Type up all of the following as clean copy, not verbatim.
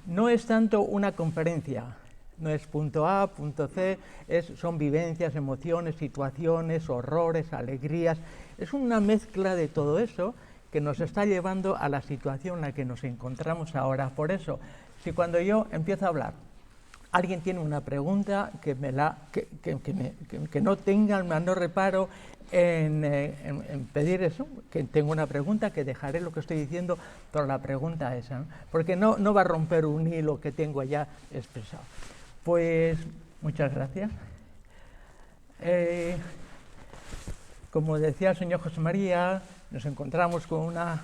no es tanto una conferencia, no es punto A, punto C, son vivencias, emociones, situaciones, horrores, alegrías. Es una mezcla de todo eso que nos está llevando a la situación en la que nos encontramos ahora. Por eso, si cuando yo empiezo a hablar, alguien tiene una pregunta que no tenga el menor reparo en pedir eso, que tengo una pregunta, que dejaré lo que estoy diciendo por la pregunta esa, ¿no? Porque no va a romper un hilo que tengo ya expresado. Pues muchas gracias. Como decía el señor José María, nos encontramos con unas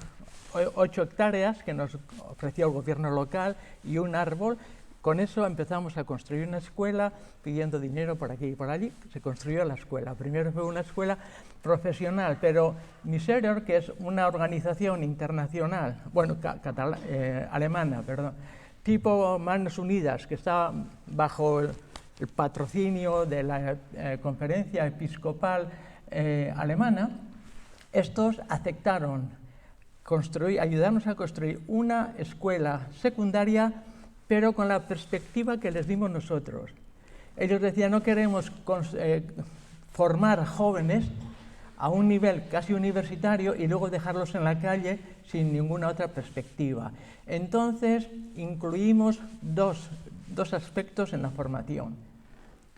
8 hectáreas que nos ofreció el gobierno local y un árbol. Con eso empezamos a construir una escuela, pidiendo dinero por aquí y por allí. Se construyó la escuela. Primero fue una escuela profesional, pero Miseror, que es una organización internacional, bueno, alemana, perdón, tipo Manos Unidas, que está bajo el patrocinio de la Conferencia Episcopal Alemana, estos aceptaron ayudarnos a construir una escuela secundaria, pero con la perspectiva que les dimos nosotros. Ellos decían, no queremos formar jóvenes a un nivel casi universitario y luego dejarlos en la calle sin ninguna otra perspectiva. Entonces, incluimos dos aspectos en la formación,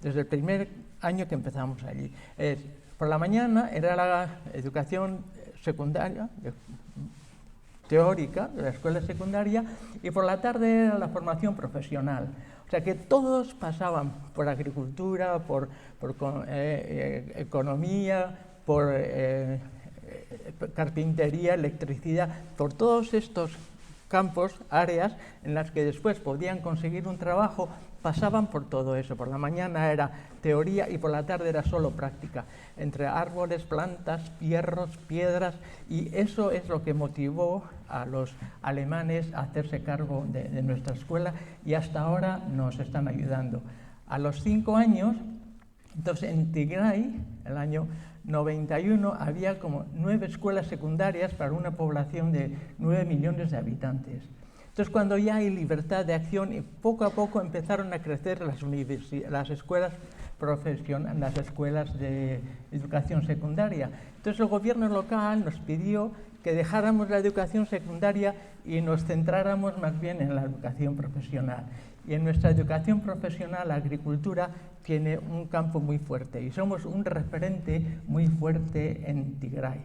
desde el primer año que empezamos allí. Por la mañana era la educación secundaria, teórica de la escuela secundaria, y por la tarde era la formación profesional. O sea que todos pasaban por agricultura, por economía, por carpintería, electricidad, por todos estos campos, áreas en las que después podían conseguir un trabajo, pasaban por todo eso. Por la mañana era teoría y por la tarde era solo práctica, entre árboles, plantas, hierros, piedras, y eso es lo que motivó a los alemanes a hacerse cargo de nuestra escuela, y hasta ahora nos están ayudando. A los 5 años, entonces en Tigray, el año 91, había como 9 escuelas secundarias para una población de 9 millones de habitantes. Entonces, cuando ya hay libertad de acción, y poco a poco empezaron a crecer las escuelas profesionales, las escuelas de educación secundaria. Entonces, el gobierno local nos pidió que dejáramos la educación secundaria y nos centráramos más bien en la educación profesional. Y en nuestra educación profesional, la agricultura tiene un campo muy fuerte y somos un referente muy fuerte en Tigray,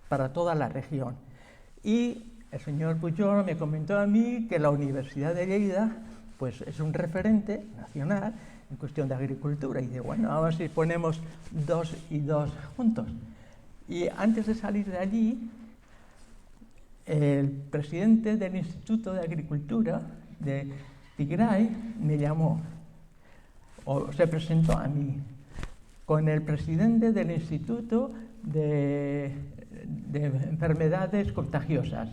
para toda la región. Y el señor Pujol me comentó a mí que la Universidad de Lleida pues, es un referente nacional en cuestión de agricultura. Y dice, bueno, a ver si ponemos 2 y 2 juntos. Y antes de salir de allí, el presidente del Instituto de Agricultura de Tigray me llamó, o se presentó a mí, con el presidente del Instituto de Enfermedades Contagiosas.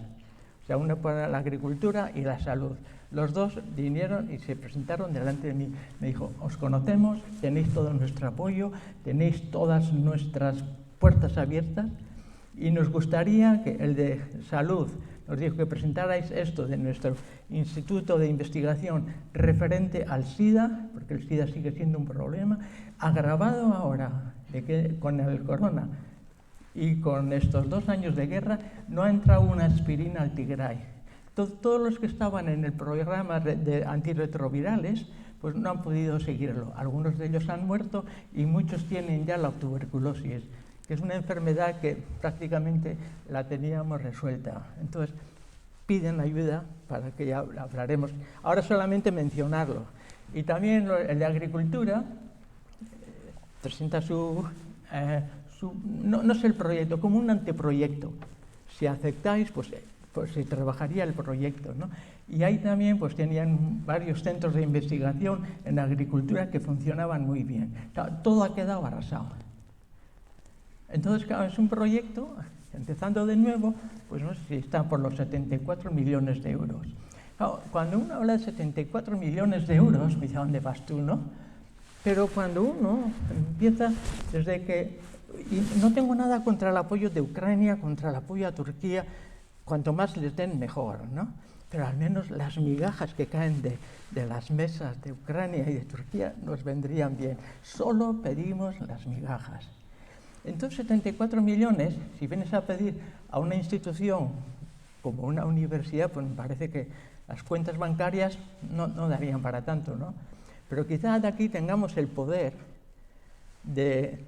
O sea, uno para la agricultura y la salud. Los dos vinieron y se presentaron delante de mí. Me dijo, os conocemos, tenéis todo nuestro apoyo, tenéis todas nuestras puertas abiertas y nos gustaría que el de salud nos dijo que presentarais esto de nuestro instituto de investigación referente al SIDA, porque el SIDA sigue siendo un problema, agravado ahora con el corona. Y con estos 2 años de guerra no ha entrado una aspirina al Tigray. Todos los que estaban en el programa de antirretrovirales pues no han podido seguirlo. Algunos de ellos han muerto y muchos tienen ya la tuberculosis, que es una enfermedad que prácticamente la teníamos resuelta. Entonces piden ayuda para que ya hablaremos. Ahora solamente mencionarlo. Y también el de agricultura presenta no es el proyecto, como un anteproyecto. Si aceptáis, pues se trabajaría el proyecto, ¿no? Y ahí también pues tenían varios centros de investigación en agricultura que funcionaban muy bien. Todo ha quedado arrasado. Entonces, claro, es un proyecto, empezando de nuevo, pues no sé si está por los 74 millones de euros. Claro, cuando uno habla de 74 millones de euros, me dice, ¿a dónde vas tú, no? Pero cuando uno empieza desde que... Y no tengo nada contra el apoyo de Ucrania, contra el apoyo a Turquía, cuanto más les den mejor, ¿no? pero al menos las migajas que caen de las mesas de Ucrania y de Turquía nos vendrían bien. Solo pedimos las migajas. Entonces, 74 millones, si vienes a pedir a una institución como una universidad, pues me parece que las cuentas bancarias no darían para tanto, ¿no? Pero quizás de aquí tengamos el poder de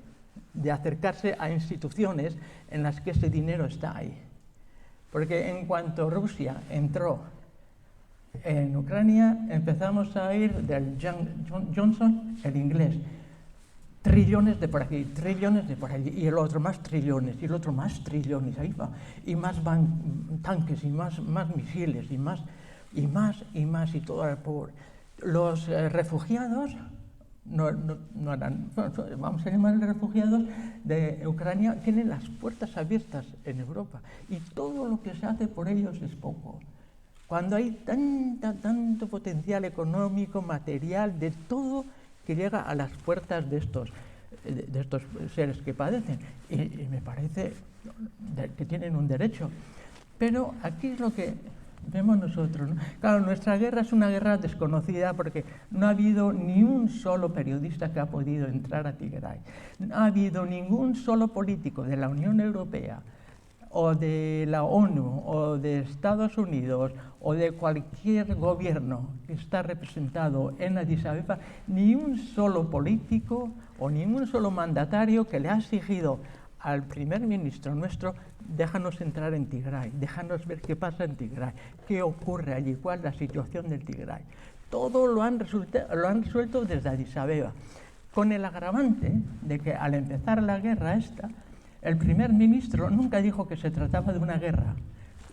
acercarse a instituciones en las que ese dinero está ahí. Porque en cuanto Rusia entró en Ucrania, empezamos a oír del Johnson, el inglés, trillones de por aquí, trillones de por allí, y el otro más trillones, y el otro más trillones, ahí va, y más tanques, y más misiles, y más, y todo el pobre. Los refugiados no eran, vamos a llamarlos refugiados de Ucrania, tienen las puertas abiertas en Europa, y todo lo que se hace por ellos es poco. Cuando hay tanto potencial económico, material, de todo que llega a las puertas de estos seres que padecen, y me parece que tienen un derecho. Pero aquí es lo que vemos nosotros, ¿no? Claro, nuestra guerra es una guerra desconocida porque no ha habido ni un solo periodista que ha podido entrar a Tigray. No ha habido ningún solo político de la Unión Europea o de la ONU o de Estados Unidos o de cualquier gobierno que está representado en Addis Abeba, ni un solo político o ningún solo mandatario que le ha exigido al primer ministro nuestro: déjanos entrar en Tigray, déjanos ver qué pasa en Tigray, qué ocurre allí, cuál es la situación del Tigray. Todo lo han resuelto desde Addis Abeba, con el agravante de que al empezar la guerra esta, el primer ministro nunca dijo que se trataba de una guerra.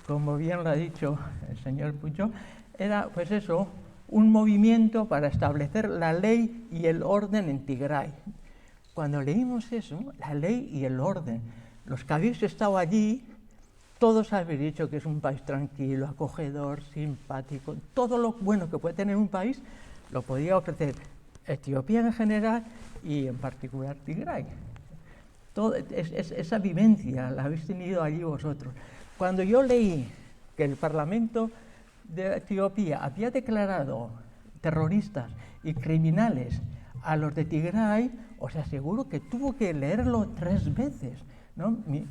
Como bien lo ha dicho el señor Pujol, era pues eso, un movimiento para establecer la ley y el orden en Tigray. Cuando leímos eso, la ley y el orden, los que habéis estado allí, todos habéis dicho que es un país tranquilo, acogedor, simpático, todo lo bueno que puede tener un país lo podía ofrecer Etiopía en general y en particular Tigray. Esa vivencia la habéis tenido allí vosotros. Cuando yo leí que el Parlamento de Etiopía había declarado terroristas y criminales a los de Tigray, os aseguro que tuvo que leerlo 3 veces, ¿no? Mi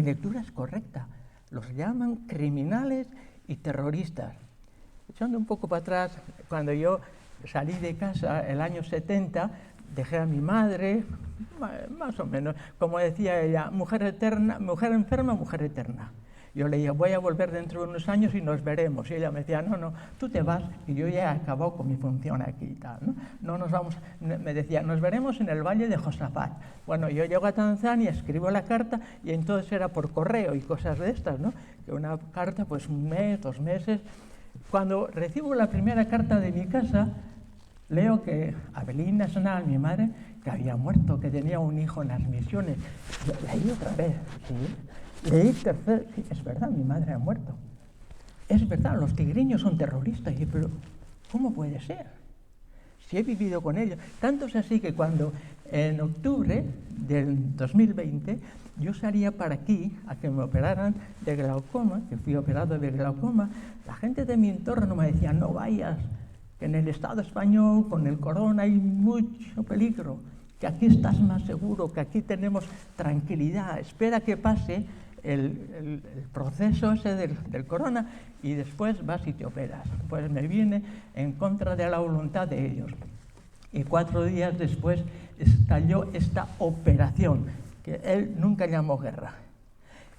lectura es correcta. Los llaman criminales y terroristas. Echando un poco para atrás, cuando yo salí de casa el año 70, dejé a mi madre, más o menos, como decía ella, mujer eterna, mujer enferma, mujer eterna. Yo le dije, voy a volver dentro de unos años y nos veremos. Y ella me decía, no, tú te vas y yo ya he acabado con mi función aquí y tal, ¿no? No nos vamos, me decía, nos veremos en el Valle de Josafat. Bueno, yo llego a Tanzania, escribo la carta y entonces era por correo y cosas de estas, ¿no? Que una carta, pues 1 mes, 2 meses. Cuando recibo la primera carta de mi casa, leo que Abelín Nacional, mi madre, que había muerto, que tenía un hijo en las misiones. Leí otra vez, ¿sí? Leí tercer, sí, es verdad, mi madre ha muerto. Es verdad, los tigriños son terroristas. Y pero, ¿cómo puede ser? Si he vivido con ellos. Tanto es así que cuando en octubre del 2020 yo salía para aquí a que me operaran de glaucoma, que fui operado de glaucoma, la gente de mi entorno me decía, no vayas, que en el Estado español con el corona hay mucho peligro, que aquí estás más seguro, que aquí tenemos tranquilidad, espera que pase el proceso ese del corona y después vas y te operas. Pues me viene en contra de la voluntad de ellos. Y 4 días después estalló esta operación, que él nunca llamó guerra.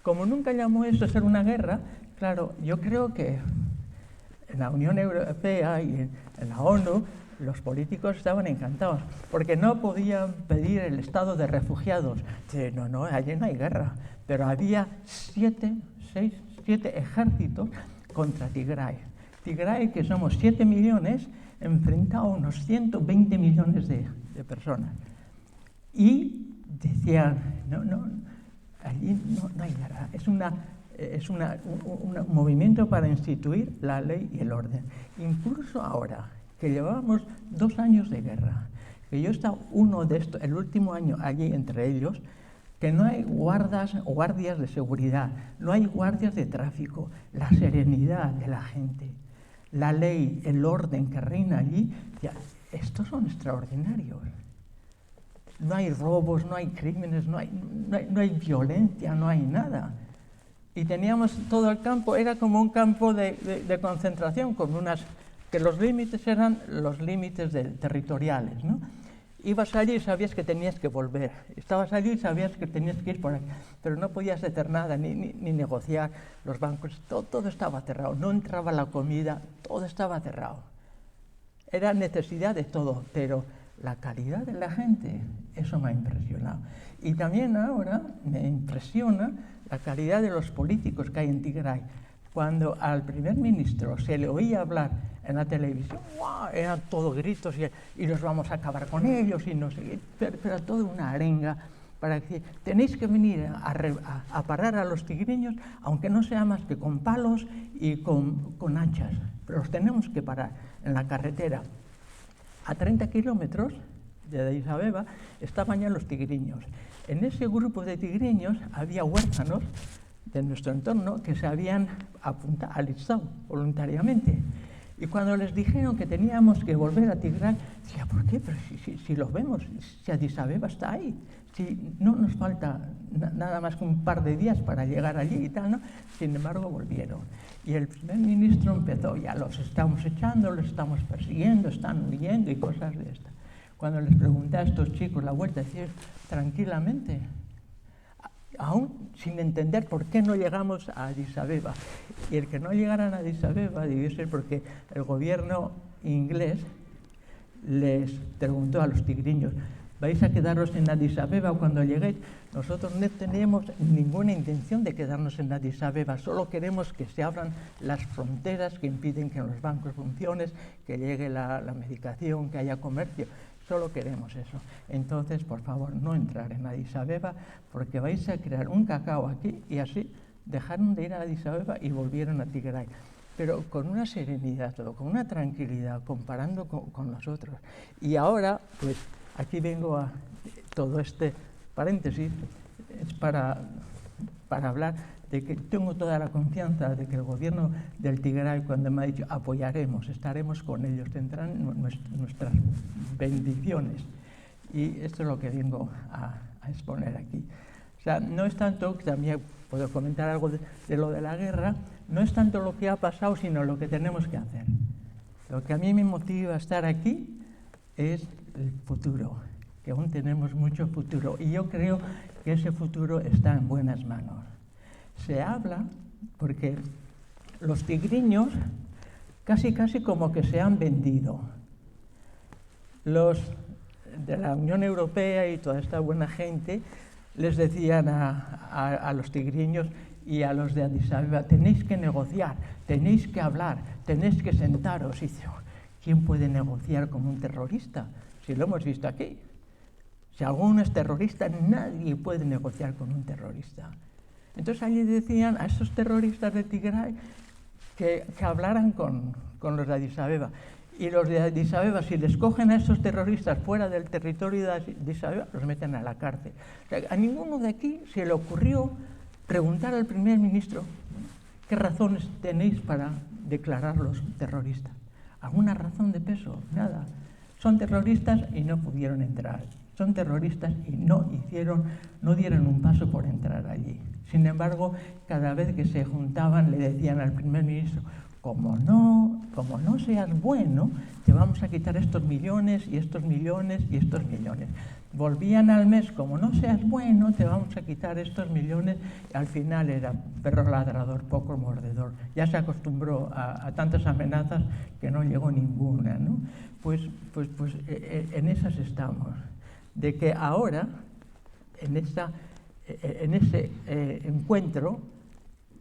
Como nunca llamó esto ser una guerra, claro, yo creo que en la Unión Europea y en la ONU los políticos estaban encantados, porque no podían pedir el estado de refugiados. No, allí no hay guerra, pero había 7 ejércitos contra Tigray. Tigray, que somos 7 millones, enfrenta a unos 120 millones de personas. Y decían, allí no hay guerra, es un movimiento para instituir la ley y el orden. Incluso ahora, que llevábamos 2 años de guerra, que yo he estado el último año allí entre ellos, que no hay guardias de seguridad, no hay guardias de tráfico, la serenidad de la gente, la ley, el orden que reina allí, ya, estos son extraordinarios. No hay robos, no hay crímenes, no hay violencia, no hay nada. Y teníamos todo el campo, era como un campo de concentración, que los límites eran los límites territoriales, ¿no? Ibas allí y sabías que tenías que volver. Estabas allí y sabías que tenías que ir por aquí. Pero no podías hacer nada, ni negociar. Los bancos, todo estaba cerrado. No entraba la comida, todo estaba cerrado. Era necesidad de todo, pero la calidad de la gente, eso me ha impresionado. Y también ahora me impresiona la calidad de los políticos que hay en Tigray. Cuando al primer ministro se le oía hablar en la televisión, ¡wow!, eran todos gritos y los vamos a acabar con ellos y no sé, pero toda una arenga para decir, tenéis que venir a parar a los tigreños, aunque no sea más que con palos y con hachas, pero los tenemos que parar en la carretera. A 30 kilómetros de Addis Abeba estaban ya los tigriños. En ese grupo de tigriños había huérfanos de nuestro entorno que se habían alistado voluntariamente. Y cuando les dijeron que teníamos que volver a Tigray, decía, ¿por qué? Pero si lo vemos, si Addis Abeba está ahí, si no nos falta nada más que un par de días para llegar allí y tal, ¿no? Sin embargo, volvieron. Y el primer ministro empezó, ya los estamos echando, los estamos persiguiendo, están huyendo y cosas de estas. Cuando les pregunté a estos chicos la vuelta, decían, tranquilamente, aún sin entender por qué no llegamos a Addis Abeba. Y el que no llegaran a Addis Abeba debió ser porque el gobierno inglés les preguntó a los tigriños, ¿vais a quedaros en Addis Abeba cuando lleguéis? Nosotros no tenemos ninguna intención de quedarnos en Addis Abeba, solo queremos que se abran las fronteras que impiden que los bancos funcionen, que llegue la medicación, que haya comercio. Solo queremos eso. Entonces, por favor, no entrar en Addis Abeba porque vais a crear un cacao aquí, y así dejaron de ir a Addis Abeba y volvieron a Tigray. Pero con una serenidad, todo, con una tranquilidad, comparando con nosotros. Y ahora, pues, aquí vengo a todo este paréntesis, es para hablar de que tengo toda la confianza de que el gobierno del Tigray, cuando me ha dicho apoyaremos, estaremos con ellos, tendrán nuestras bendiciones. Y esto es lo que vengo a exponer aquí. O sea, no es tanto, que también puedo comentar algo de lo de la guerra, no es tanto lo que ha pasado, sino lo que tenemos que hacer. Lo que a mí me motiva a estar aquí es el futuro, que aún tenemos mucho futuro. Y yo creo que ese futuro está en buenas manos. Se habla porque los tigriños casi como que se han vendido. Los de la Unión Europea y toda esta buena gente les decían a los tigriños y a los de Addis Abeba, tenéis que negociar, tenéis que hablar, tenéis que sentaros. Y dice, ¿quién puede negociar con un terrorista? Si lo hemos visto aquí. Si alguno es terrorista, nadie puede negociar con un terrorista. Entonces allí decían a esos terroristas de Tigray que hablaran con los de Addis Abeba. Y los de Addis Abeba, si les cogen a esos terroristas fuera del territorio de Addis Abeba, los meten a la cárcel. O sea, a ninguno de aquí se le ocurrió preguntar al primer ministro qué razones tenéis para declararlos terroristas. ¿Alguna razón de peso? Nada. Son terroristas y no pudieron entrar. Son terroristas y no dieron un paso por entrar allí. Sin embargo, cada vez que se juntaban le decían al primer ministro, como no seas bueno, te vamos a quitar estos millones y estos millones y estos millones. Volvían al mes, como no seas bueno, te vamos a quitar estos millones, y al final era perro ladrador, poco mordedor. Ya se acostumbró a tantas amenazas que no llegó ninguna, ¿no? Pues en esas estamos. De que ahora, en ese encuentro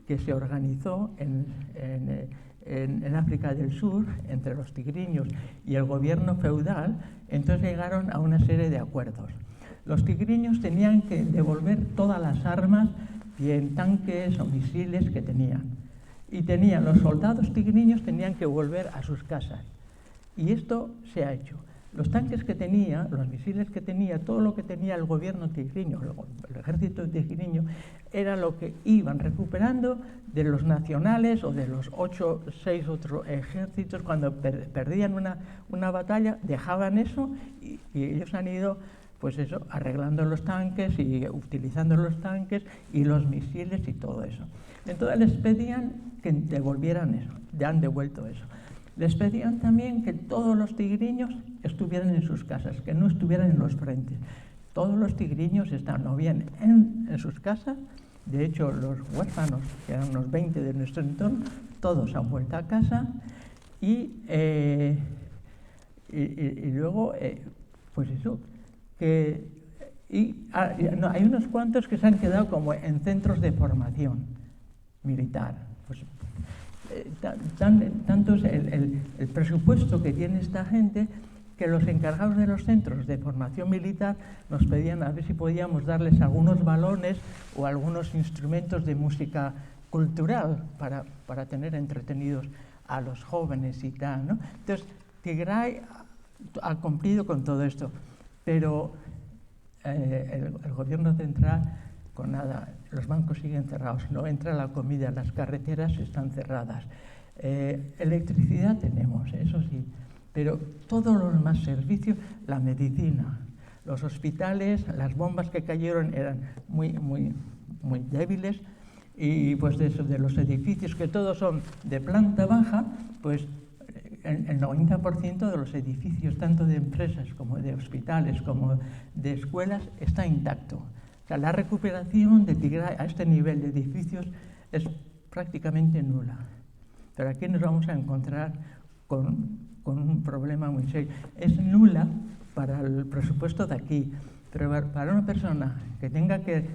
que se organizó en África del Sur, entre los tigriños y el gobierno feudal, entonces llegaron a una serie de acuerdos. Los tigriños tenían que devolver todas las armas, bien tanques o misiles que tenían. Y los soldados tigriños tenían que volver a sus casas. Y esto se ha hecho. Los tanques que tenía, los misiles que tenía, todo lo que tenía el gobierno tigriño, el ejército tigriño, era lo que iban recuperando de los nacionales o de los 6 otros ejércitos. Cuando perdían una batalla, dejaban eso y ellos han ido, pues eso, arreglando los tanques y utilizando los tanques y los misiles y todo eso. Entonces les pedían que devolvieran eso, ya han devuelto eso. Les pedían también que todos los tigriños estuvieran en sus casas, que no estuvieran en los frentes. Todos los tigriños están o bien en sus casas. De hecho, los huérfanos, que eran unos 20 de nuestro entorno, todos han vuelto a casa. Y luego, pues eso, hay unos cuantos que se han quedado como en centros de formación militar. Pues, tanto es el presupuesto que tiene esta gente, que los encargados de los centros de formación militar nos pedían a ver si podíamos darles algunos balones o algunos instrumentos de música cultural para tener entretenidos a los jóvenes y tal, ¿no? Entonces, Tigray ha cumplido con todo esto, pero el gobierno central, con nada, los bancos siguen cerrados, no entra la comida, las carreteras están cerradas. Electricidad tenemos, eso sí, pero todos los demás servicios, la medicina, los hospitales, las bombas que cayeron eran muy débiles, y pues de los edificios, que todos son de planta baja, pues el 90% de los edificios, tanto de empresas como de hospitales como de escuelas, está intacto. O sea, la recuperación de Tigray a este nivel de edificios es prácticamente nula. Pero aquí nos vamos a encontrar con un problema muy serio. Es nula para el presupuesto de aquí, pero para una persona que tenga que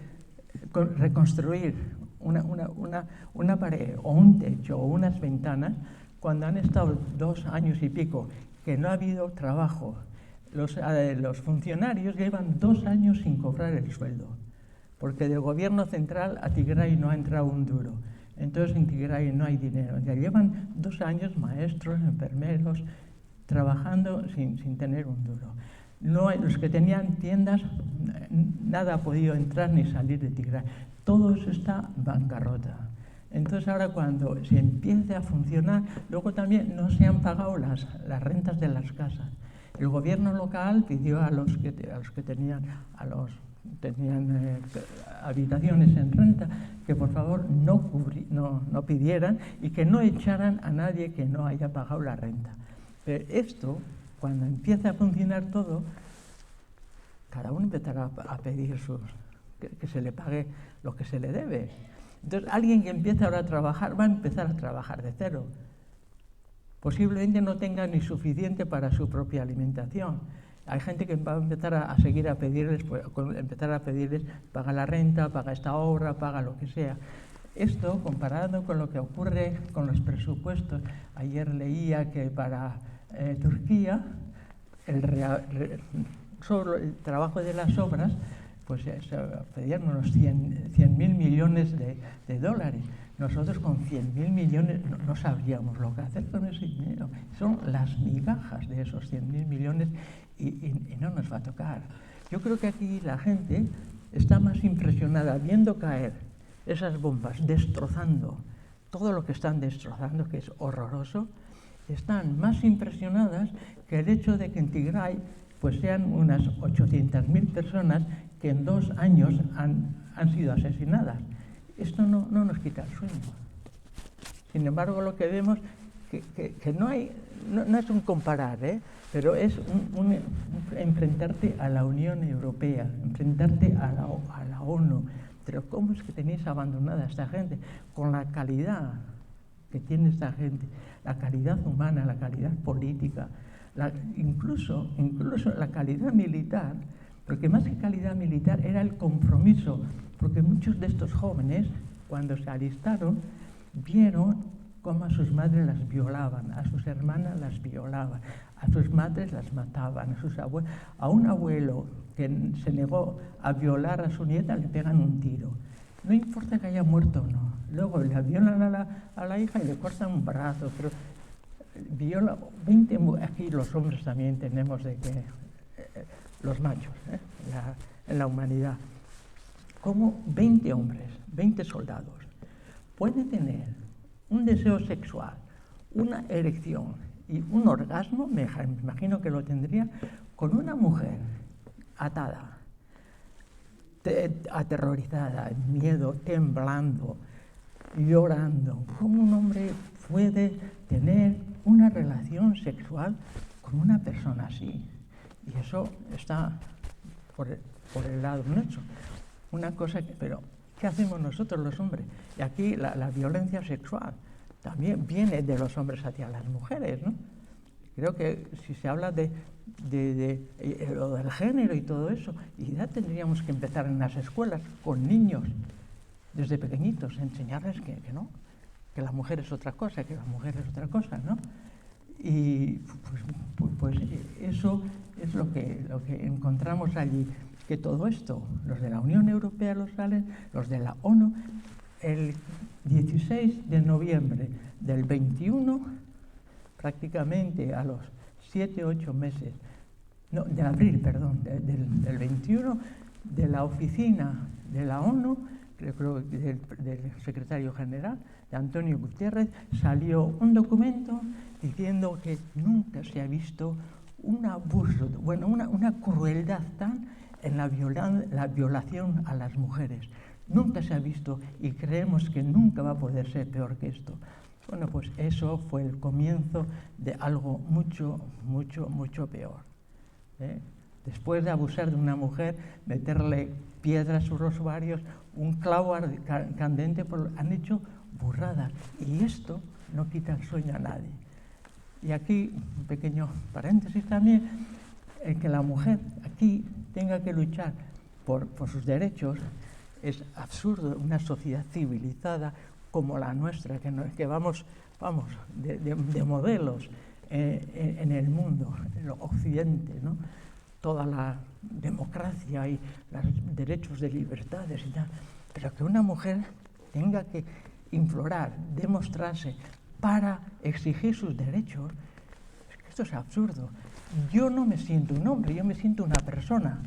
reconstruir una pared o un techo o unas ventanas, cuando han estado 2 años y pico que no ha habido trabajo, los funcionarios llevan 2 años sin cobrar el sueldo, porque del gobierno central a Tigray no ha entrado un duro. Entonces en Tigray no hay dinero. Ya llevan 2 años maestros, enfermeros, trabajando sin tener un duro. Los que tenían tiendas, nada ha podido entrar ni salir de Tigray. Todo eso está bancarrota. Entonces ahora cuando se empiece a funcionar, luego también no se han pagado las rentas de las casas. El gobierno local pidió a los que tenían habitaciones en renta que por favor no pidieran y que no echaran a nadie que no haya pagado la renta. Pero esto, cuando empiece a funcionar todo, cada uno empezará a pedir que se le pague lo que se le debe. Entonces, alguien que empiece ahora a trabajar va a empezar a trabajar de cero. Posiblemente no tenga ni suficiente para su propia alimentación. Hay gente que va a empezar a seguir a pedirles, paga la renta, paga esta obra, paga lo que sea. Esto, comparado con lo que ocurre con los presupuestos, ayer leía que para Turquía solo el trabajo de las obras, pues se pedían unos 100.000 millones de dólares. Nosotros con 100.000 millones no sabríamos lo que hacer con ese dinero. Son las migajas de esos 100.000 millones y no nos va a tocar. Yo creo que aquí la gente está más impresionada viendo caer esas bombas, destrozando todo lo que están destrozando, que es horroroso. Están más impresionadas que el hecho de que en Tigray pues sean unas 800.000 personas que en 2 años han sido asesinadas. Esto no nos quita el sueño. Sin embargo, lo que vemos que no es un comparar, pero es un enfrentarte a la Unión Europea, enfrentarte a la ONU. Pero ¿cómo es que tenéis abandonada a esta gente? Con la calidad que tiene esta gente, la calidad humana, la calidad política, incluso la calidad militar, porque más que calidad militar era el compromiso, porque muchos de estos jóvenes, cuando se alistaron, vieron cómo a sus madres las violaban, a sus hermanas las violaban, a sus madres las mataban, a un abuelo que se negó a violar a su nieta le pegan un tiro. No importa que haya muerto o no. Luego le violan a la hija y le cortan un brazo, pero aquí los hombres también tenemos de que los machos en la humanidad, como 20 hombres, 20 soldados, pueden tener un deseo sexual, una erección y un orgasmo, me imagino que lo tendría, con una mujer atada, aterrorizada, miedo, temblando, llorando. ¿Cómo un hombre puede tener una relación sexual con una persona así? Y eso está por el lado nuestro. Una cosa pero ¿qué hacemos nosotros los hombres? Y aquí la violencia sexual también viene de los hombres hacia las mujeres, ¿no? Creo que si se habla de lo del género y todo eso, y ya tendríamos que empezar en las escuelas con niños, desde pequeñitos, enseñarles que no, que la mujer es otra cosa, que la mujer es otra cosa, ¿no? Y pues eso es lo que encontramos allí, que todo esto, los de la Unión Europea lo salen, los de la ONU, el 16 de noviembre del 21, prácticamente a los 7 o 8 meses, no, de abril, perdón, del 21, de la oficina de la ONU, creo del secretario general, de Antonio Guterres, salió un documento diciendo que nunca se ha visto un abuso, bueno, una crueldad tan en la violación a las mujeres. Nunca se ha visto y creemos que nunca va a poder ser peor que esto. Bueno, pues eso fue el comienzo de algo mucho, mucho, mucho peor. Después de abusar de una mujer, meterle piedras por los ovarios, un clavo candente, han hecho burradas. Y esto no quita el sueño a nadie. Y aquí, un pequeño paréntesis también, el que la mujer aquí tenga que luchar por sus derechos es absurdo. Una sociedad civilizada como la nuestra, que vamos de modelos en el mundo, en el occidente, ¿no? Toda la democracia y los derechos de libertades y tal, pero que una mujer tenga que implorar, demostrarse para exigir sus derechos, es que esto es absurdo. Yo no me siento un hombre, yo me siento una persona.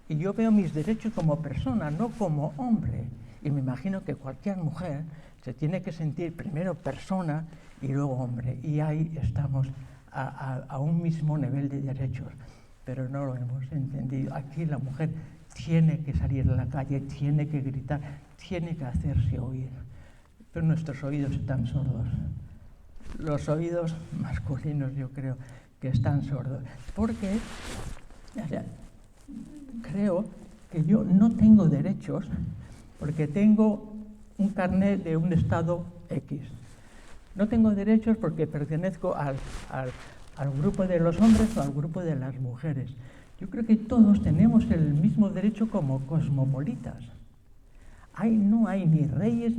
Y yo veo mis derechos como persona, no como hombre. Y me imagino que cualquier mujer se tiene que sentir primero persona y luego hombre. Y ahí estamos a un mismo nivel de derechos. Pero no lo hemos entendido. Aquí la mujer tiene que salir a la calle, tiene que gritar, tiene que hacerse oír. Pero nuestros oídos están sordos. Los oídos masculinos yo creo que están sordos. Porque creo que yo no tengo derechos porque tengo un carnet de un estado X. No tengo derechos porque pertenezco al grupo de los hombres o al grupo de las mujeres. Yo creo que todos tenemos el mismo derecho como cosmopolitas. No hay ni reyes,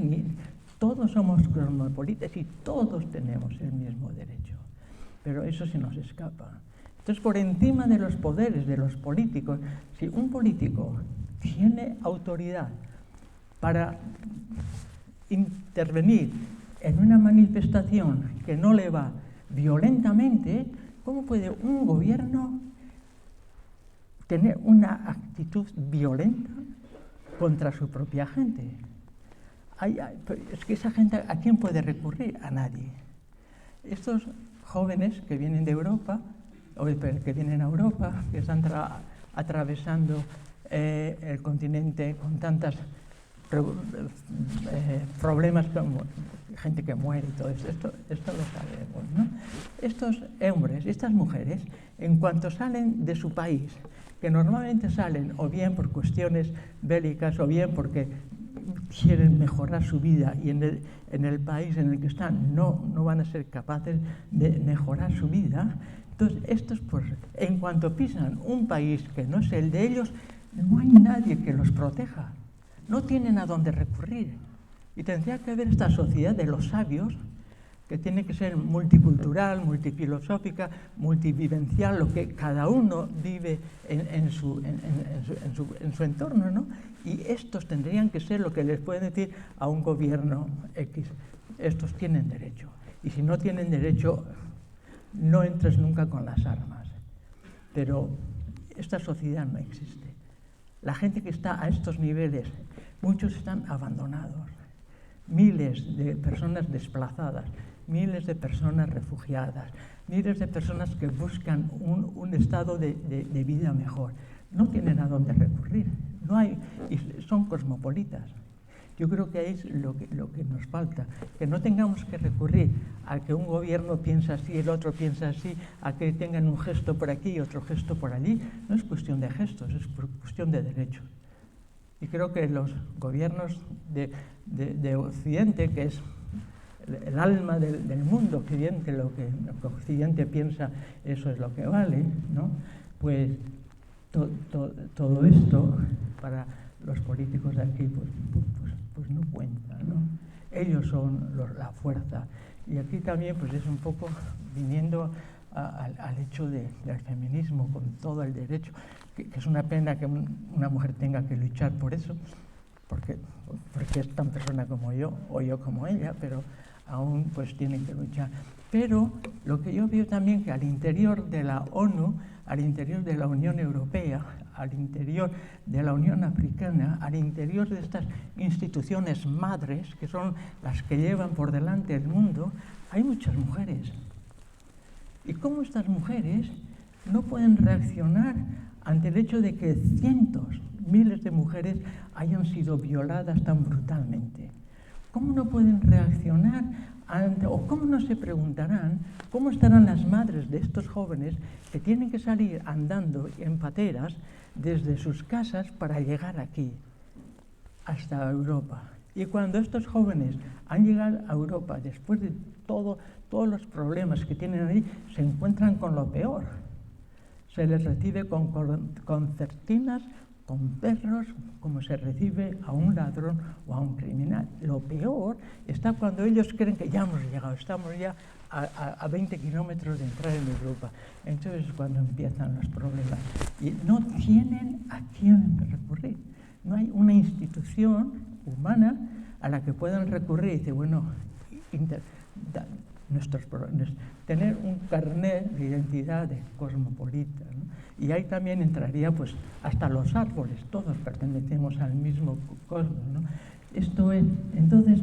todos somos cosmopolitas y todos tenemos el mismo derecho. Pero eso se nos escapa. Entonces, por encima de los poderes de los políticos, si un político tiene autoridad para intervenir en una manifestación que no le va violentamente, ¿cómo puede un gobierno tener una actitud violenta contra su propia gente? Es que esa gente, ¿a quién puede recurrir? A nadie. Estos jóvenes que vienen de Europa, o que vienen a Europa, que están atravesando el continente con tantos problemas como gente que muere y todo esto lo sabemos, ¿no? Estos hombres, estas mujeres, en cuanto salen de su país, que normalmente salen o bien por cuestiones bélicas o bien porque quieren mejorar su vida y en el país en el que están no van a ser capaces de mejorar su vida. Entonces, estos, pues, en cuanto pisan un país que no es el de ellos, no hay nadie que los proteja. No tienen a dónde recurrir. Y tendría que haber esta sociedad de los sabios, que tiene que ser multicultural, multifilosófica, multivivencial, lo que cada uno vive en su entorno, ¿no? Y estos tendrían que ser lo que les puede decir a un gobierno X. Estos tienen derecho. y si no tienen derecho, no entres nunca con las armas. Pero esta sociedad no existe. La gente que está a estos niveles, muchos están abandonados. Miles de personas desplazadas, miles de personas refugiadas, miles de personas que buscan un estado de vida mejor. No tienen a dónde recurrir, no hay, y son cosmopolitas. Yo creo que es lo que nos falta, que no tengamos que recurrir a que un gobierno piensa así, el otro piensa así, a que tengan un gesto por aquí y otro gesto por allí. No es cuestión de gestos, es cuestión de derechos. Y creo que los gobiernos de Occidente, que es el alma del mundo, que lo que Occidente piensa, eso es lo que vale, ¿no? Pues todo esto para los políticos de aquí pues no cuenta, ¿no? Ellos son la fuerza. Y aquí también pues es un poco viniendo al hecho del feminismo con todo el derecho, que es una pena que una mujer tenga que luchar por eso, porque es tan persona como yo, o yo como ella, pero aún pues tienen que luchar. Pero lo que yo veo también que al interior de la ONU, al interior de la Unión Europea, al interior de la Unión Africana, al interior de estas instituciones madres, que son las que llevan por delante el mundo, hay muchas mujeres. ¿Y cómo estas mujeres no pueden reaccionar ante el hecho de que cientos, miles de mujeres hayan sido violadas tan brutalmente? ¿Cómo no pueden reaccionar o cómo no se preguntarán cómo estarán las madres de estos jóvenes que tienen que salir andando en pateras desde sus casas para llegar aquí, hasta Europa? Y cuando estos jóvenes han llegado a Europa, después de todos los problemas que tienen ahí, se encuentran con lo peor. Se les recibe con concertinas, con perros, como se recibe a un ladrón o a un criminal. Lo peor está cuando ellos creen que ya hemos llegado, estamos ya a 20 kilómetros de entrar en Europa. Entonces es cuando empiezan los problemas. Y no tienen a quién recurrir. No hay una institución humana a la que puedan recurrir y decir, bueno, tener un carnet de identidad de cosmopolita, ¿no? Y ahí también entraría pues hasta los árboles, todos pertenecemos al mismo cosmos, ¿no? Esto es, entonces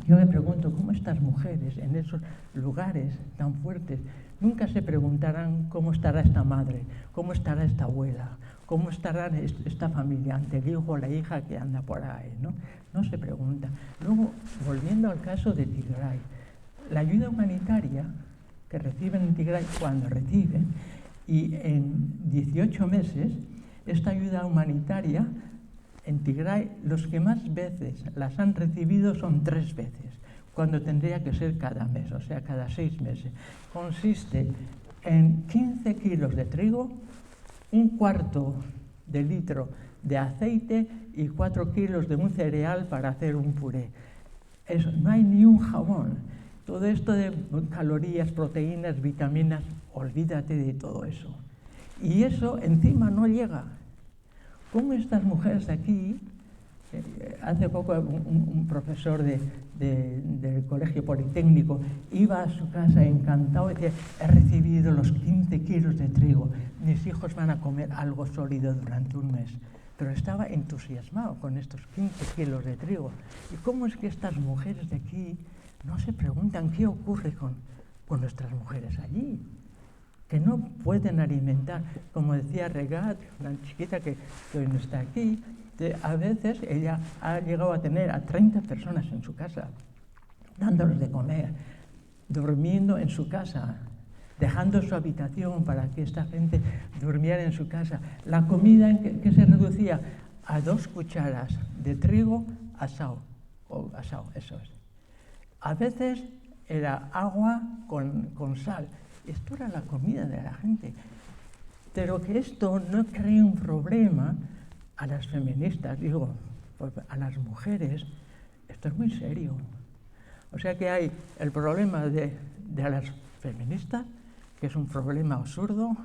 yo me pregunto cómo estas mujeres en esos lugares tan fuertes nunca se preguntarán cómo estará esta madre, cómo estará esta abuela, cómo estará esta familia ante el hijo o la hija que anda por ahí, ¿no? No se pregunta. Luego, volviendo al caso de Tigray, la ayuda humanitaria que reciben en Tigray, cuando reciben, y en 18 meses, esta ayuda humanitaria en Tigray, los que más veces las han recibido son 3 veces, cuando tendría que ser cada mes, o sea, cada 6 meses. Consiste en 15 kilos de trigo, 1/4 de litro de aceite y 4 kilos de un cereal para hacer un puré. Eso, no hay ni un jabón. Todo esto de calorías, proteínas, vitaminas, olvídate de todo eso. Y eso encima no llega. ¿Cómo estas mujeres de aquí, hace poco un profesor del Colegio Politécnico iba a su casa encantado y decía, he recibido los 15 kilos de trigo, mis hijos van a comer algo sólido durante un mes. Pero estaba entusiasmado con estos 15 kilos de trigo. ¿Y cómo es que estas mujeres de aquí no se preguntan qué ocurre con nuestras mujeres allí? Que no pueden alimentar, como decía Regat, la chiquita que hoy no está aquí, a veces ella ha llegado a tener a 30 personas en su casa, dándoles de comer, durmiendo en su casa, dejando su habitación para que esta gente durmiera en su casa. La comida en que se reducía a 2 cucharas de trigo asado, eso es. A veces era agua con sal. Esto era la comida de la gente. Pero que esto no cree un problema a las feministas, digo, pues a las mujeres, esto es muy serio. O sea que hay el problema de las feministas, que es un problema absurdo,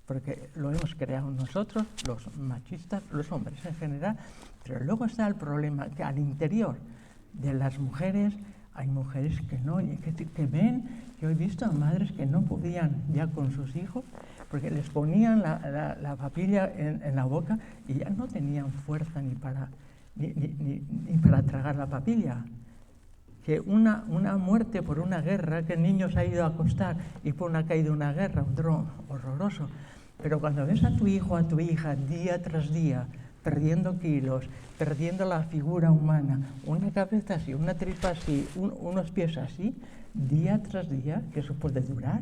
porque lo hemos creado nosotros, los machistas, los hombres en general, pero luego está el problema que al interior de las mujeres hay mujeres que no, y que ven, yo he visto a madres que no podían ya con sus hijos, porque les ponían la papilla en la boca y ya no tenían fuerza ni para tragar la papilla. Que una muerte por una guerra, que el niño se ha ido a acostar y por una caída de una guerra, un dron horroroso. Pero cuando ves a tu hijo o a tu hija día tras día perdiendo kilos, perdiendo la figura humana, una cabeza así, una tripa así, unos pies así, día tras día, que eso puede durar,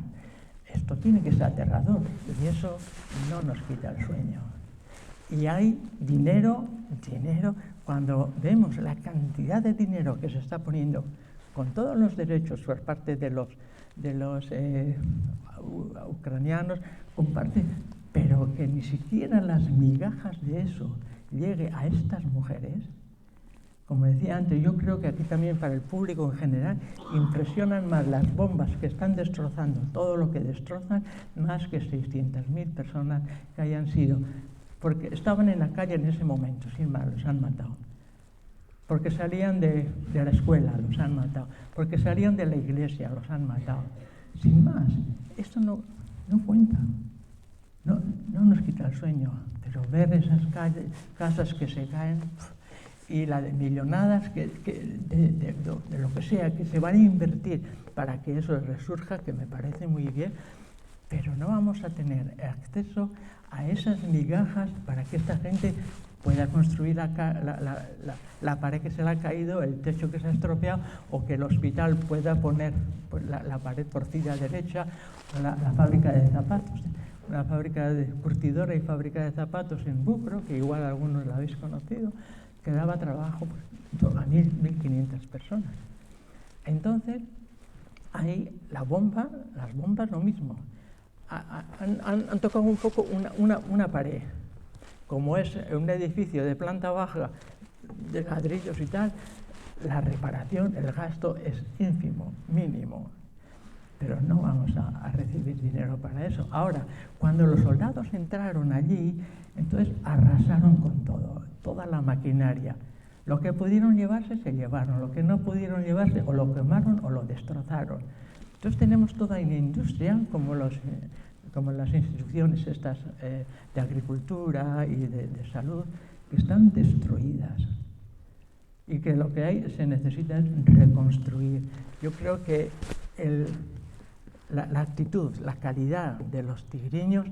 esto tiene que ser aterrador y eso no nos quita el sueño. Y hay dinero, cuando vemos la cantidad de dinero que se está poniendo con todos los derechos por parte de los ucranianos, pero que ni siquiera las migajas de eso llegue a estas mujeres. Como decía antes, yo creo que aquí también para el público en general impresionan más las bombas que están destrozando todo lo que destrozan, más que 600.000 personas que hayan sido, porque estaban en la calle en ese momento, sin más, los han matado. Porque salían de la escuela, los han matado. Porque salían de la iglesia, los han matado. Sin más, esto no cuenta. No nos quita el sueño, pero ver esas casas que se caen y la de millonadas de lo que sea que se van a invertir para que eso resurja, que me parece muy bien, pero no vamos a tener acceso a esas migajas para que esta gente pueda construir la pared que se le ha caído, el techo que se ha estropeado, o que el hospital pueda poner la pared torcida derecha, o la fábrica de zapatos. Una fábrica de curtidora y fábrica de zapatos en Bucro, que igual algunos la habéis conocido, que daba trabajo a 1.500 personas. Entonces, ahí las bombas lo mismo. Han tocado un poco una pared. Como es un edificio de planta baja, de ladrillos y tal, la reparación, el gasto es ínfimo, mínimo. Pero no vamos a recibir dinero para eso. Ahora, cuando los soldados entraron allí, entonces arrasaron con todo, toda la maquinaria. Lo que pudieron llevarse, se llevaron. Lo que no pudieron llevarse, o lo quemaron o lo destrozaron. Entonces tenemos toda una industria, como las instituciones estas de agricultura y de salud, que están destruidas. Y que lo que hay se necesita es reconstruir. Yo creo que la actitud, la calidad de los tigriños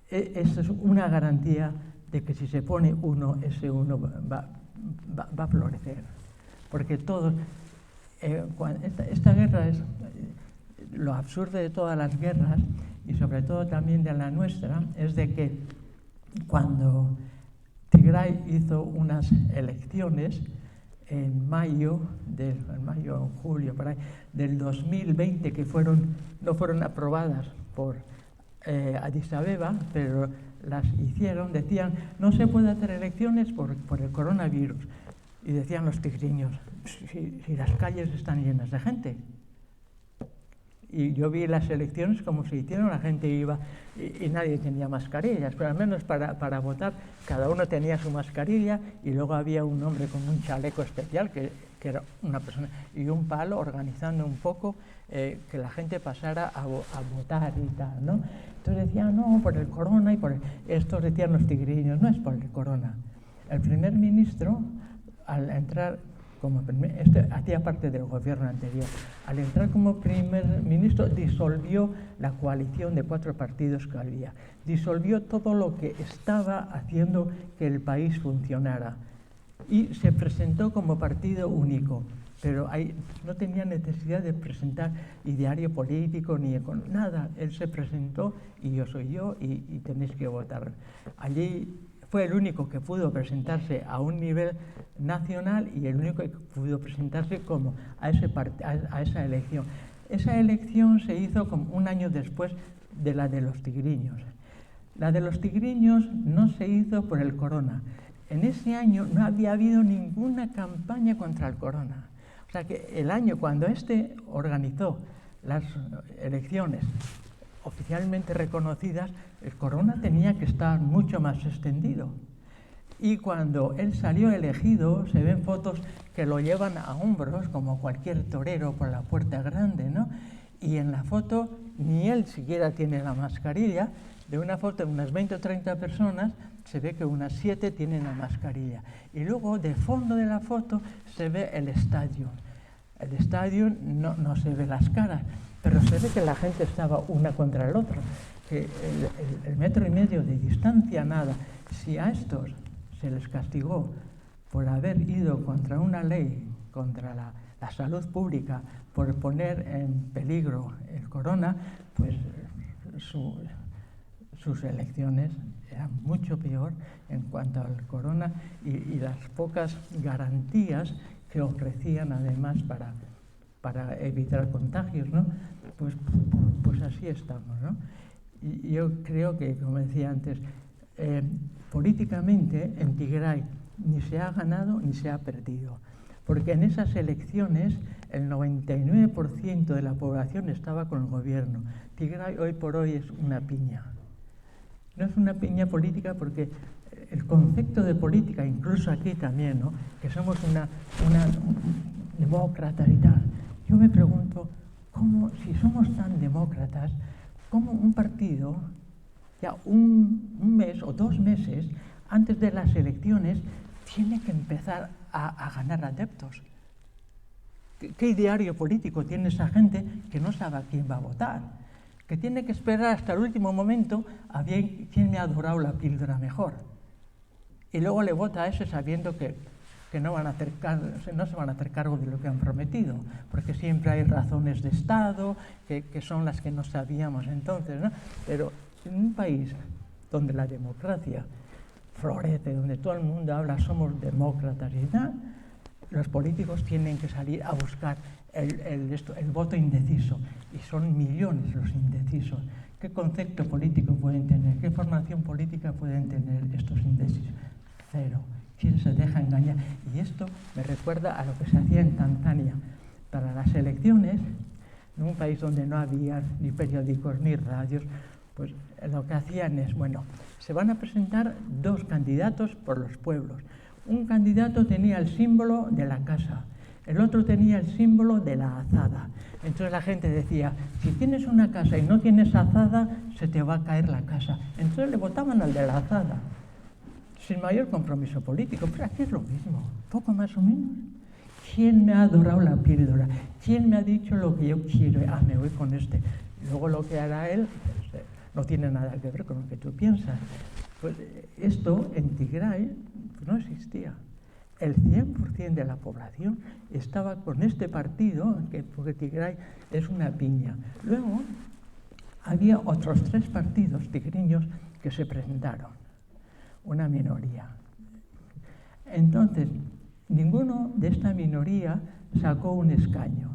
es una garantía de que si se pone uno, ese uno va a florecer. Porque todos, esta guerra es lo absurdo de todas las guerras, y sobre todo también de la nuestra, es de que cuando Tigray hizo unas elecciones en mayo, julio, por ahí, del 2020, que no fueron aprobadas por Addis Abeba, pero las hicieron, decían, no se puede hacer elecciones por el coronavirus. Y decían los tigriños, si las calles están llenas de gente. Y yo vi las elecciones como se hicieron, la gente iba y nadie tenía mascarillas, pero al menos para votar cada uno tenía su mascarilla, y luego había un hombre con un chaleco especial que era una persona, y un palo organizando un poco que la gente pasara a votar y tal, ¿no? Entonces decían, no, por el corona, y estos decían los tigriños, no es por el corona. El primer ministro, al entrar hacía parte del gobierno anterior. Al entrar como primer ministro, disolvió la coalición de 4 partidos que había. Disolvió todo lo que estaba haciendo que el país funcionara. Y se presentó como partido único. Pero no tenía necesidad de presentar ideario político ni nada. Él se presentó y yo soy yo y tenéis que votar. Allí fue el único que pudo presentarse a un nivel nacional y el único que pudo presentarse a esa elección. Esa elección se hizo como un año después de la de los tigriños. La de los tigriños no se hizo por el corona. En ese año no había habido ninguna campaña contra el corona. O sea que el año cuando organizó las elecciones oficialmente reconocidas, el corona tenía que estar mucho más extendido. Y cuando él salió elegido, se ven fotos que lo llevan a hombros, como cualquier torero por la puerta grande, ¿no? Y en la foto ni él siquiera tiene la mascarilla. De una foto de unas 20 o 30 personas, se ve que unas 7 tienen la mascarilla. Y luego, de fondo de la foto, se ve el estadio. El estadio no se ve las caras, pero se ve que la gente estaba una contra el otro, que el metro y medio de distancia, nada. Si a estos se les castigó por haber ido contra una ley, contra la salud pública, por poner en peligro el corona, pues sus elecciones eran mucho peor en cuanto al corona y las pocas garantías que ofrecían además para evitar contagios, ¿no? Pues así estamos, ¿no? Y yo creo que, como decía antes, políticamente en Tigray ni se ha ganado ni se ha perdido, porque en esas elecciones el 99% de la población estaba con el gobierno. Tigray hoy por hoy es una piña. No es una piña política porque el concepto de política, incluso aquí también, ¿no? Que somos una demócratas y tal. Yo me pregunto, ¿cómo, si somos tan demócratas, cómo un partido, ya un mes o 2 meses antes de las elecciones, tiene que empezar a ganar adeptos? ¿Qué ideario político tiene esa gente que no sabe a quién va a votar? Que tiene que esperar hasta el último momento a ver quién me ha dorado la píldora mejor. Y luego le vota a ese sabiendo que no se van a hacer cargo de lo que han prometido, porque siempre hay razones de Estado, que son las que no sabíamos entonces, ¿no? Pero en un país donde la democracia florece, donde todo el mundo habla, somos demócratas y tal, los políticos tienen que salir a buscar el voto indeciso, y son millones los indecisos. ¿Qué concepto político pueden tener? ¿Qué formación política pueden tener estos indecisos? Cero. ¿Quién se deja engañar? Y esto me recuerda a lo que se hacía en Tanzania. Para las elecciones, en un país donde no había ni periódicos ni radios, pues lo que hacían es, bueno, se van a presentar 2 candidatos por los pueblos. Un candidato tenía el símbolo de la casa, el otro tenía el símbolo de la azada. Entonces la gente decía, si tienes una casa y no tienes azada, se te va a caer la casa. Entonces le votaban al de la azada, sin mayor compromiso político. Pero aquí es lo mismo, poco más o menos. ¿Quién me ha dorado la píldora? ¿Quién me ha dicho lo que yo quiero? Ah, me voy con este. Y luego lo que hará él pues, no tiene nada que ver con lo que tú piensas. Pues esto en Tigray no existía. El 100% de la población estaba con este partido, porque Tigray es una piña. Luego había otros 3 partidos tigriños que se presentaron, una minoría. Entonces, ninguno de esta minoría sacó un escaño.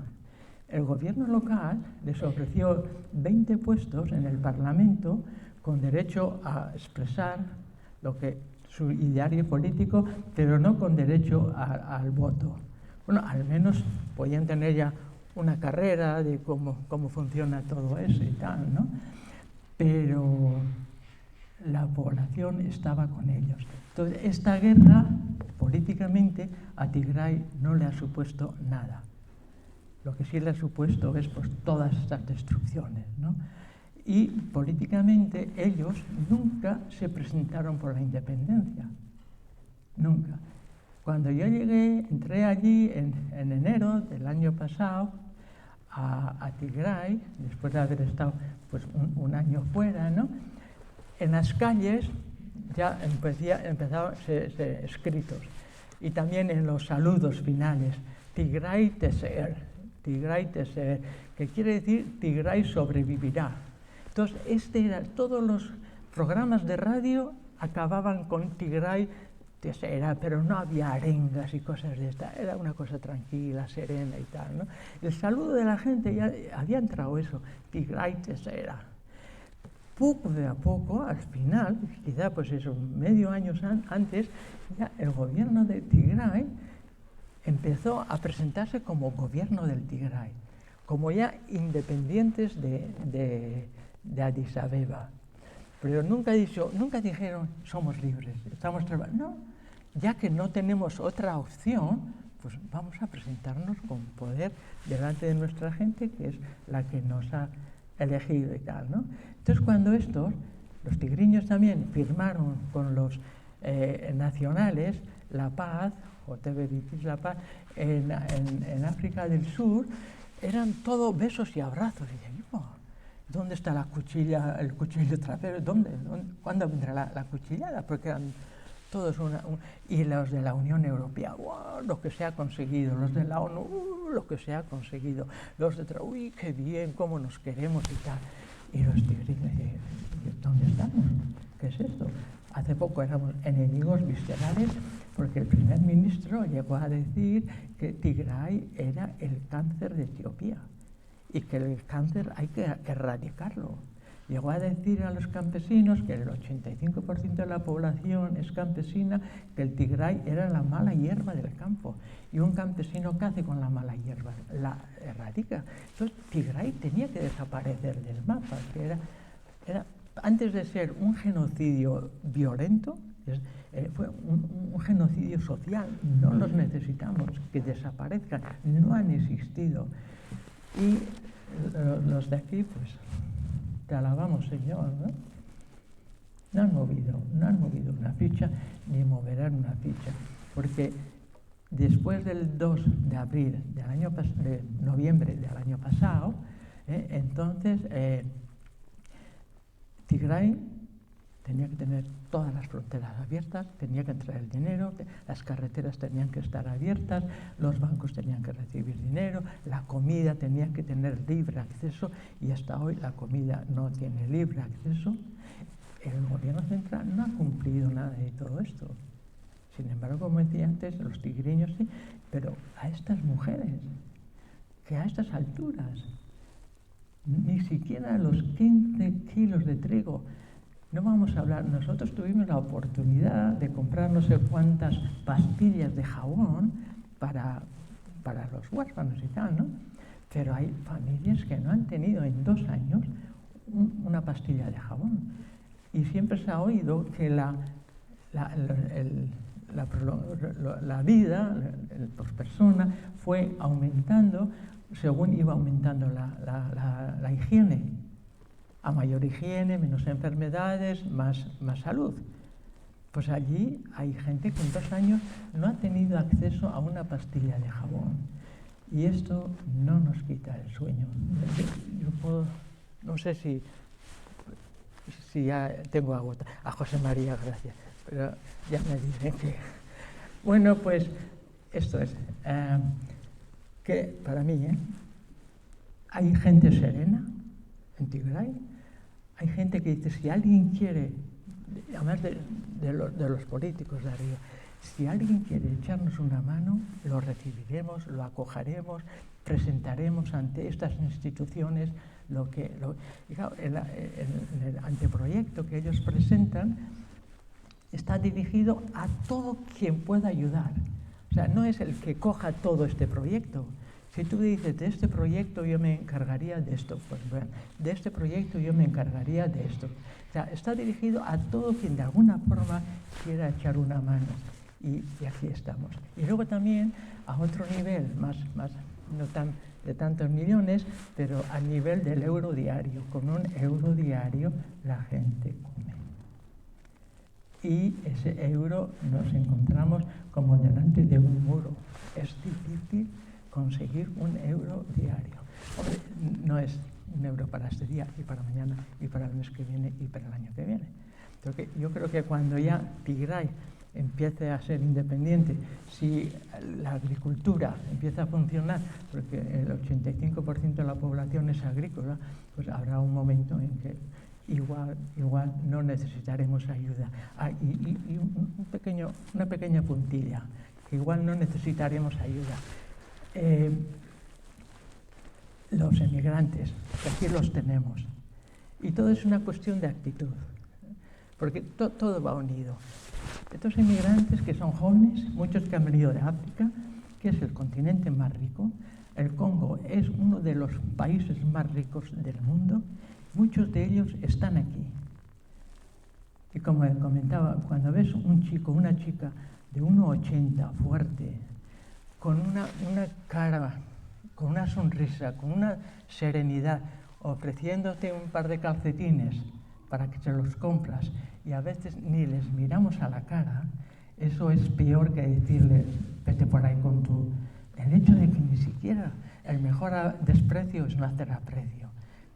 El gobierno local les ofreció 20 puestos en el Parlamento con derecho a expresar lo que su ideario político, pero no con derecho al voto. Bueno, al menos podían tener ya una carrera de cómo funciona todo eso y tal, ¿no? Pero la población estaba con ellos. Entonces, esta guerra, políticamente, a Tigray no le ha supuesto nada. Lo que sí le ha supuesto es pues, todas estas destrucciones, ¿no? Y políticamente ellos nunca se presentaron por la independencia, nunca. Cuando yo entré allí en enero del año pasado a Tigray, después de haber estado pues, un año fuera, ¿no? En las calles ya empezaron escritos, y también en los saludos finales, Tigray Teser, que quiere decir Tigray sobrevivirá. Entonces, todos los programas de radio acababan con Tigray Teserá, pero no había arengas y cosas de esta, era una cosa tranquila, serena y tal, ¿no? El saludo de la gente ya había entrado eso, Tigray Teserá. Poco a poco, al final, quizá pues eso, medio año antes, ya el gobierno de Tigray empezó a presentarse como gobierno del Tigray, como ya independientes de Addis Abeba. Pero nunca dijeron, somos libres, estamos trabajando. No, ya que no tenemos otra opción, pues vamos a presentarnos con poder delante de nuestra gente, que es la que nos ha elegido y tal, ¿no? Entonces, cuando los tigriños también firmaron con los nacionales la paz, o TB la paz, en África del Sur, eran todo besos y abrazos. Y dije, oh, ¿dónde está la cuchilla, el cuchillo trapero? ¿Cuándo vendrá la cuchillada? Porque eran todos y los de la Unión Europea, wow, lo que se ha conseguido, los de la ONU, lo que se ha conseguido, los de uy, qué bien, cómo nos queremos y tal. Y los tigriños, ¿dónde estamos? ¿Qué es esto? Hace poco éramos enemigos viscerales porque el primer ministro llegó a decir que Tigray era el cáncer de Etiopía y que el cáncer hay que erradicarlo. Llegó a decir a los campesinos, que el 85% de la población es campesina, que el Tigray era la mala hierba del campo. Y un campesino, ¿qué hace con la mala hierba? La erradica. Entonces, Tigray tenía que desaparecer del mapa, que era antes de ser un genocidio violento, fue un genocidio social. No los necesitamos, que desaparezcan, no han existido. Y los de aquí, pues, te alabamos, Señor, ¿no? No han movido una ficha, ni moverán una ficha, porque después del 2 de abril de noviembre del año pasado, entonces Tigray tenía que tener todas las fronteras abiertas, tenía que entrar el dinero, las carreteras tenían que estar abiertas, los bancos tenían que recibir dinero, la comida tenía que tener libre acceso, y hasta hoy la comida no tiene libre acceso. El gobierno central no ha cumplido nada de todo esto. Sin embargo, como decía antes, los tigriños sí, pero a estas mujeres, que a estas alturas, ni siquiera los 15 kilos de trigo. No vamos a hablar, nosotros tuvimos la oportunidad de comprar no sé cuántas pastillas de jabón para los huérfanos y tal, ¿no? Pero hay familias que no han tenido en 2 años una pastilla de jabón. Y siempre se ha oído que la vida por persona fue aumentando según iba aumentando la higiene. A mayor higiene, menos enfermedades, más salud. Pues allí hay gente que en 2 años no ha tenido acceso a una pastilla de jabón. Y esto no nos quita el sueño. Yo puedo, no sé si ya tengo a José María, gracias, pero ya me dicen que... Bueno, pues esto es, que para mí hay gente serena en Tigray. Hay gente que dice, si alguien quiere, además de los políticos de arriba, si alguien quiere echarnos una mano, lo recibiremos, lo acogeremos, presentaremos ante estas instituciones y claro, el anteproyecto que ellos presentan está dirigido a todo quien pueda ayudar. O sea, no es el que coja todo este proyecto. Si tú dices, de este proyecto yo me encargaría de esto, pues bueno, de este proyecto yo me encargaría de esto. O sea, está dirigido a todo quien de alguna forma quiera echar una mano. Y aquí estamos. Y luego también a otro nivel, más no tan de tantos millones, pero a nivel del euro diario. Con un euro diario la gente come. Y ese euro nos encontramos como delante de un muro. Es difícil conseguir un euro diario. Hombre, no es un euro para este día y para mañana y para el mes que viene y para el año que viene. Porque yo creo que cuando ya Tigray empiece a ser independiente, si la agricultura empieza a funcionar, porque el 85% de la población es agrícola, pues habrá un momento en que igual no necesitaremos ayuda. Y una pequeña puntilla, que igual no necesitaremos ayuda. Los emigrantes, que aquí los tenemos. Y todo es una cuestión de actitud, porque todo va unido. Estos inmigrantes que son jóvenes, muchos que han venido de África, que es el continente más rico, el Congo es uno de los países más ricos del mundo, muchos de ellos están aquí. Y como comentaba, cuando ves un chico, una chica de 1,80, fuerte, con una cara, con una sonrisa, con una serenidad, ofreciéndote un par de calcetines para que se los compras y a veces ni les miramos a la cara, eso es peor que decirles, vete por ahí con tu... El hecho de que ni siquiera el mejor desprecio es no hacer aprecio.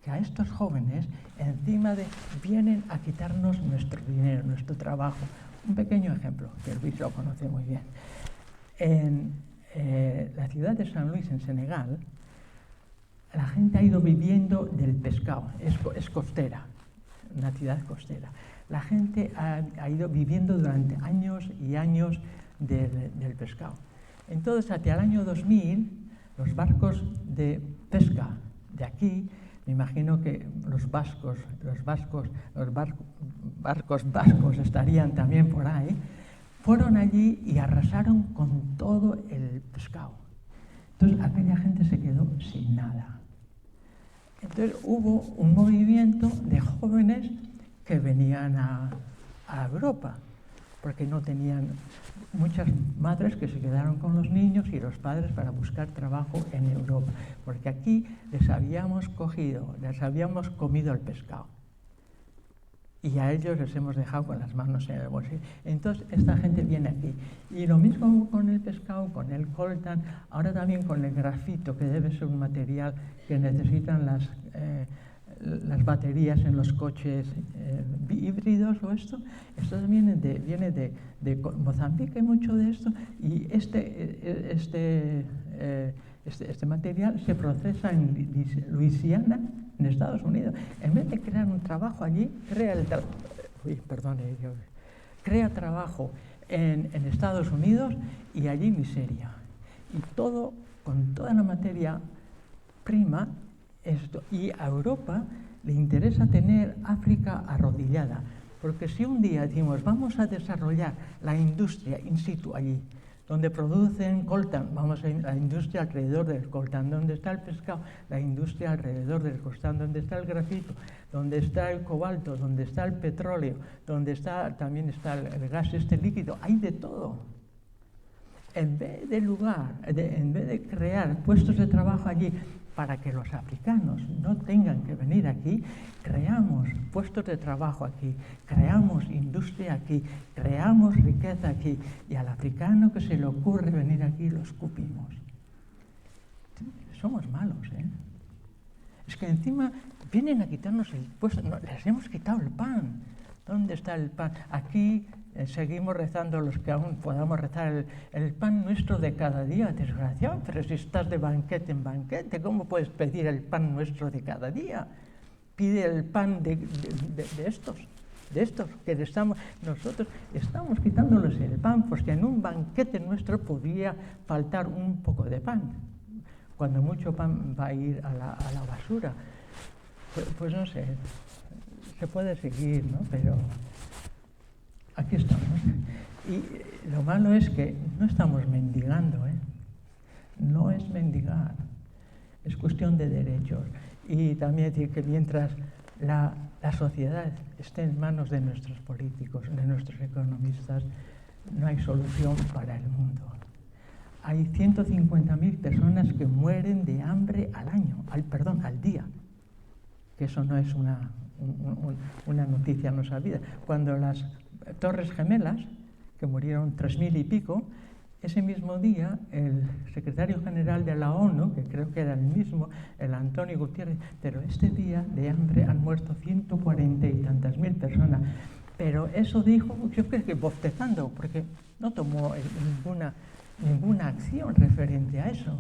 Que a estos jóvenes, encima de... vienen a quitarnos nuestro dinero, nuestro trabajo. Un pequeño ejemplo, que Luis lo conoce muy bien. En la ciudad de San Luis, en Senegal, la gente ha ido viviendo del pescado, es costera, una ciudad costera. La gente ha ido viviendo durante años y años del pescado. Entonces, hacia el año 2000, los barcos de pesca de aquí, me imagino que los barcos vascos estarían también por ahí, fueron allí y arrasaron con todo el pescado. Entonces, aquella gente se quedó sin nada. Entonces, hubo un movimiento de jóvenes que venían a Europa, porque no tenían muchas madres que se quedaron con los niños y los padres para buscar trabajo en Europa, porque aquí les habíamos comido el pescado y a ellos les hemos dejado con las manos en el bolsillo. Entonces esta gente viene aquí y lo mismo con el pescado, con el coltan, ahora también con el grafito, que debe ser un material que necesitan las baterías en los coches híbridos o esto también viene de Mozambique, mucho de esto, y este material se procesa en Luisiana, en Estados Unidos. En vez de crear un trabajo allí, crea trabajo en Estados Unidos y allí miseria. Y todo, con toda la materia prima, esto. Y a Europa le interesa tener África arrodillada, porque si un día decimos vamos a desarrollar la industria in situ allí, donde producen coltan, vamos a la industria alrededor del coltan, donde está el pescado, la industria alrededor del coltan, donde está el grafito, donde está el cobalto, donde está el petróleo, donde también está el gas líquido, hay de todo. En vez de crear puestos de trabajo allí para que los africanos no tengan que venir aquí, creamos puestos de trabajo aquí, creamos industria aquí, creamos riqueza aquí, y al africano que se le ocurre venir aquí lo escupimos. Somos malos, ¿eh? Es que encima vienen a quitarnos el puesto, les hemos quitado el pan. ¿Dónde está el pan? Aquí seguimos rezando los que aún podamos rezar el pan nuestro de cada día, desgraciado, pero si estás de banquete en banquete, ¿cómo puedes pedir el pan nuestro de cada día? Pide el pan de estos, que nosotros estamos quitándoles el pan, porque en un banquete nuestro podría faltar un poco de pan, cuando mucho pan va a ir a la basura. Pues no sé, se puede seguir, ¿no? Pero aquí estamos. Y lo malo es que no estamos mendigando, ¿eh? No es mendigar, es cuestión de derechos. Y también decir que mientras la sociedad esté en manos de nuestros políticos, de nuestros economistas, no hay solución para el mundo. Hay 150.000 personas que mueren de hambre al día, que eso no es una noticia no sabida. Cuando las Torres Gemelas, que murieron 3.000 y pico, ese mismo día el secretario general de la ONU, que creo que era el mismo, el Antonio Guterres, pero este día de hambre han muerto 140 y tantas mil personas. Pero eso dijo, yo creo que bostezando, porque no tomó ninguna acción referente a eso.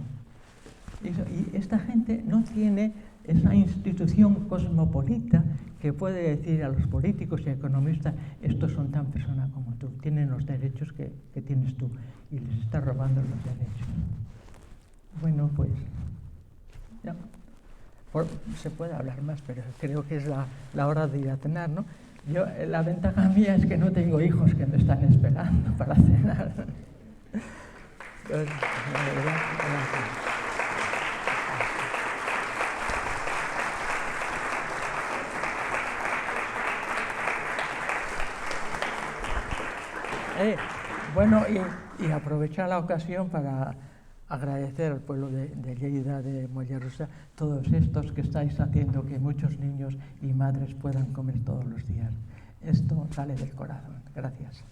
Y esta gente no tiene esa institución cosmopolita que puede decir a los políticos y economistas, estos son tan personas como tú, tienen los derechos que tienes tú, y les está robando los derechos. Bueno, pues ya. Se puede hablar más, pero creo que es la hora de ir a cenar, ¿no? La ventaja mía es que no tengo hijos que me están esperando para cenar. Pues, gracias. Bueno, y aprovechar la ocasión para agradecer al pueblo de Lleida, de Mollerussa, todos estos que estáis haciendo que muchos niños y madres puedan comer todos los días. Esto sale del corazón. Gracias.